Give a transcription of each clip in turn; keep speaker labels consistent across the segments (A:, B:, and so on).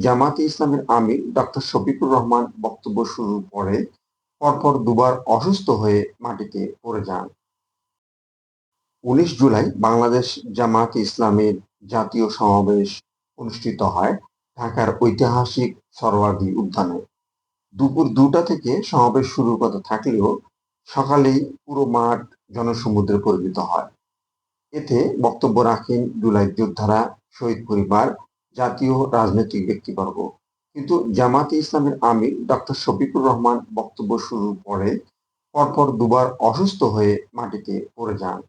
A: জামায়াতে ইসলামের আমির ডক্টর শফিকুর রহমান বক্তব্য শুরুর পরে পরপর দুবার অসুস্থ হয়ে মাটিতে পড়ে যান। ১৯ জুলাই বাংলাদেশ জামায়াতে ইসলামের জাতীয় সমাবেশ অনুষ্ঠিত হয় ঢাকার ঐতিহাসিক সোহরাওয়ার্দী উদ্যানে। দুপুর ২টা থেকে সমাবেশ শুরুর কথা থাকলেও সকালেই পুরো মাঠ জনসমুদ্রে পরিণত হয়। এতে বক্তব্য রাখেন জুলাই যোদ্ধারা, শহীদ পরিবার, জাতীয় রাজনৈতিক ব্যক্তিবর্গ। কিন্তু জামায়াতে ইসলামের আমির ডক্টর শফিকুর রহমান বক্তব্য শুরুর পরে পরপর দুবার অসুস্থ হয়ে মাটিতে পড়ে যান।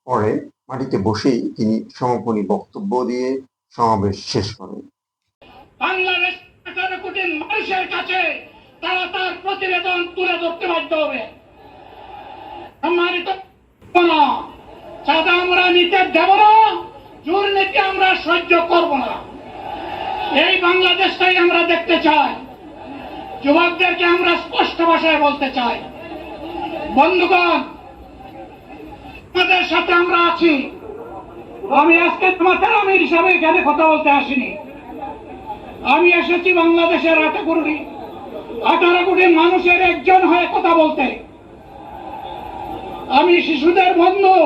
A: পরে মাটিতে বসেই তিনি সমাপনী বক্তব্য দিয়ে সমাবেশ শেষ করেন।
B: বাংলাদেশ ১৮ কোটি মানুষের কাছে তারা তার প্রতিবেদন তুলে ধরতে বাধ্য হবে। সম্মানিত, চাঁদা আমরা নিতে দেব না, দুর্নীতি আমরা সহ্য করব না। এই বাংলাদেশটাই আমরা দেখতে চাই। যুবকদেরকে আমরা স্পষ্ট ভাষায় বলতে চাই, বন্ধুগণ, আমাদের সাথে আমরা আছি। আমি আজকে তোমাদের আমির হিসাবে এখানে কথা বলতে আসিনি। আমি এসেছি বাংলাদেশের 18 কোটি মানুষের একজন হয়ে কথা বলতে। আমি শিশুদের বন্ধু,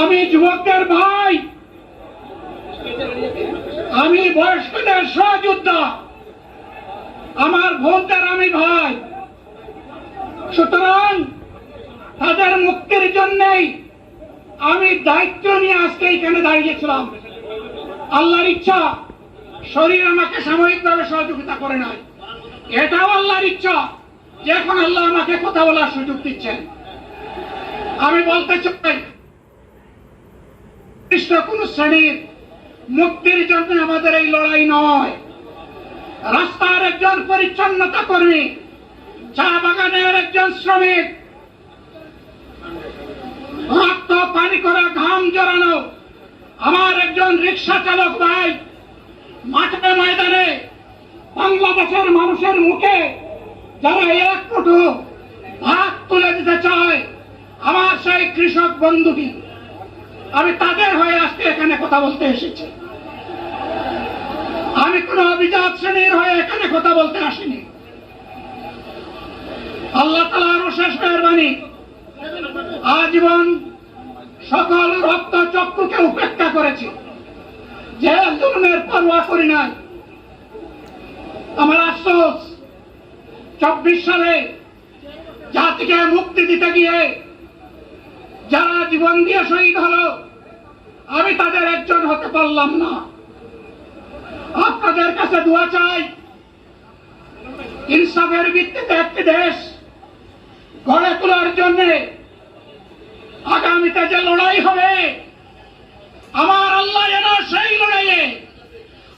B: আমি যুবকদের ভাই, আমি বয়স্কদের সহযোদ্ধা, আমার বোনদের আমি ভাই। সুতরাং তাদের মুক্তির জন্যই আমি দায়িত্ব নিয়ে আজকে এখানে দাঁড়িয়েছিলাম। আল্লাহর ইচ্ছা শরীর আমাকে সাময়িকভাবে সহযোগিতা করে নাই, এটাও আল্লাহর ইচ্ছা যে এখন আল্লাহ আমাকে কথা বলার সুযোগ দিচ্ছেন। আমি বলতে চাই, কোন শ্রেণীর মুক্তির জন্য আমাদের এই লড়াই নয়। রাস্তার একজন পরিচ্ছন্নতা কর্মী, চা বাগানের একজন শ্রমিক, রক্ত পানি করা ঘাম জড়ানো আমার একজন রিক্সা চালক ভাই মাঠে ময়দানে বাংলাদেশের মানুষের মুখে যারা এক মুঠো ভাত তুলে দিতে চায়, আমার সেই কৃষক বন্ধুটি, আমি তাদের হয়ে আজকে এখানে কথা বলতে এসেছি। আমি কোন অভিজাত শ্রেণীর হয়ে এখানে কথা বলতে আসিনি। আল্লাহ তাআলার অশেষ মেহেরবানি, আজীবন সকল রক্ত চক্ষুকে উপেক্ষা করেছি, জেল জুলুমের পরোয়া করি নাই। আমার আফসোস, 24 সালে জাতিকে মুক্তি দিতে গিয়ে যারা জীবন দিয়ে শহীদ হলো, আমি তাদের একজন হতে পারলাম না। আপনাদের কাছে দোয়া চাই, ইনসাফের ভিত্তিতে একটি দেশ গড়ে তোলার জন্য আগামীতে যে লড়াই হবে, আমার আল্লাহ যেন সেই লড়াইয়ে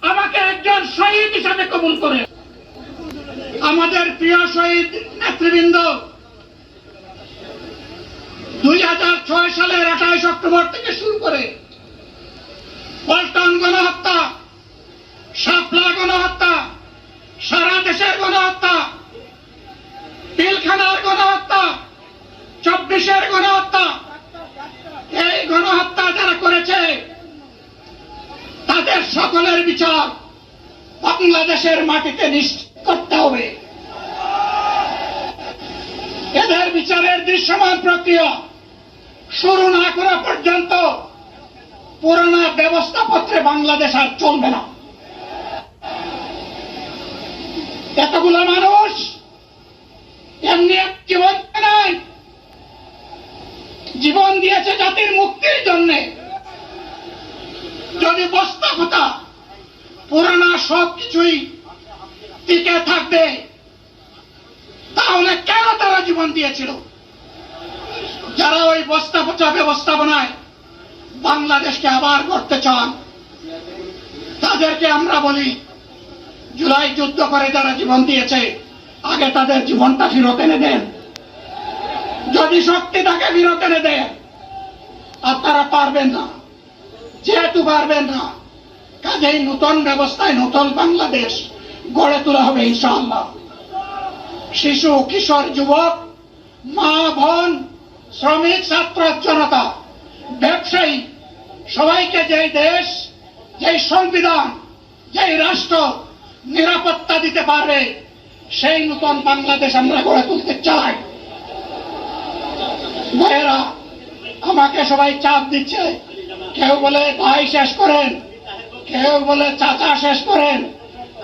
B: আমাকে একজন শহীদ হিসাবে কবুল করে। আমাদের প্রিয় শহীদ নেতৃবৃন্দ 2006 সালের 28 অক্টোবর থেকে শুরু করে পল্টন গণহত্যা, শাপলা গণহত্যা, সারা দেশের গণহত্যা, পিলখানার গণহত্যা, 24-এর গণহত্যা, এই গণহত্যা যারা করেছে তাদের সকলের বিচার বাংলাদেশের মাটিতে নিশ্চিত করতে হবে। এদের বিচারের দৃশ্যমান প্রক্রিয়া শুরু না করা পর্যন্ত পুরোনো ব্যবস্থাপত্রে বাংলাদেশ আর চলবে না। এতগুলো মানুষ এমনি জীবন নাই, জীবন দিয়েছে জাতির মুক্তির জন্য। যদি বস্তাপতা পুরানা সবকিছুই টিকে থাকবে, তাহলে কেন তারা জীবন দিয়েছিল? যারা ওই বস্তাপচা ব্যবস্থাপনায় বাংলাদেশকে আবার করতে চান, তাদেরকে আমরা বলি, জুলাই যুদ্ধ করে যারা জীবন দিয়েছে, আগে তাদের জীবনটা ফিরত এনে দেন। যদি শক্তি তাকে ফিরত এনে দেন, আপনারা পারবেন না। যেহেতু পারবেন না, কাজেই নতুন ব্যবস্থায় নতুন বাংলাদেশ গড়ে তোলা হবে ইনশাআল্লাহ। শিশু, কিশোর, যুবক, মা, বোন, শ্রমিক, ছাত্র, জনতা, ব্যবসায়ী সবাইকে যেই দেশ, যেই সংবিধান, যেই রাষ্ট্র নিরাপত্তা দিতে পারবে, সেই নতুন বাংলাদেশ আমরা গড়ে তুলতে চাই। ভাইয়েরা, আমাকে সবাই চাপ দিচ্ছে, কেউ বলে ভাই শেষ করেন, কেউ বলে চাচা শেষ করেন।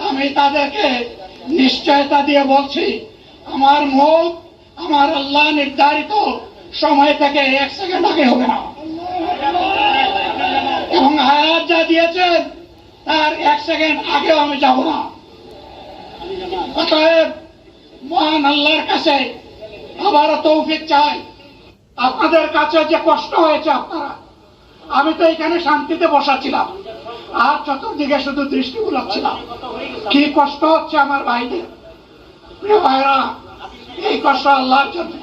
B: আমি তাদেরকে নিশ্চয়তা দিয়ে বলছি, আমার মুখ আমার আল্লাহ নির্ধারিত সময় থেকে 1 সেকেন্ড আগে হবে না, এবং হায়াত যা দিয়েছেন তার 1 সেকেন্ড আগেও আমি যাব না। অতএব মহান আল্লাহর কাছে আবারও তৌফিক চাই। আপনাদের কাছে যে কষ্ট হয়েছে, আপনারা, আমি তো এখানে শান্তিতে বসাছিলাম আর চতুর্দিকে শুধু দৃষ্টি বুলাচ্ছিলাম। কি কষ্ট হচ্ছে আমার ভাইদের। প্রিয় ভাইরা, এই কষ্ট আল্লাহর জন্য।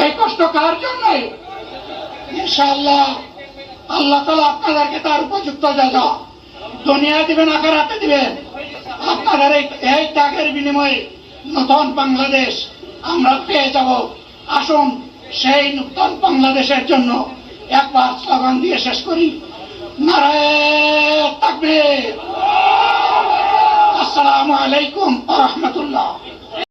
B: এই কষ্ট কার জন্য? ইনশাআল্লাহ আল্লাহ তাআলা আপনাদেরকে তার উপযুক্ত জাযা দুনিয়া দিবেন, আখিরাতে দিবেন। আপনাদের এই ত্যাগের বিনিময়ে নতুন বাংলাদেশ আমরা পেয়ে যাব। আসুন সেই নতুন বাংলাদেশের জন্য একবার স্লোগান দিয়ে শেষ করি, নারায়ে তাকবীর। আসসালামু আলাইকুম ওয়া রাহমাতুল্লাহ।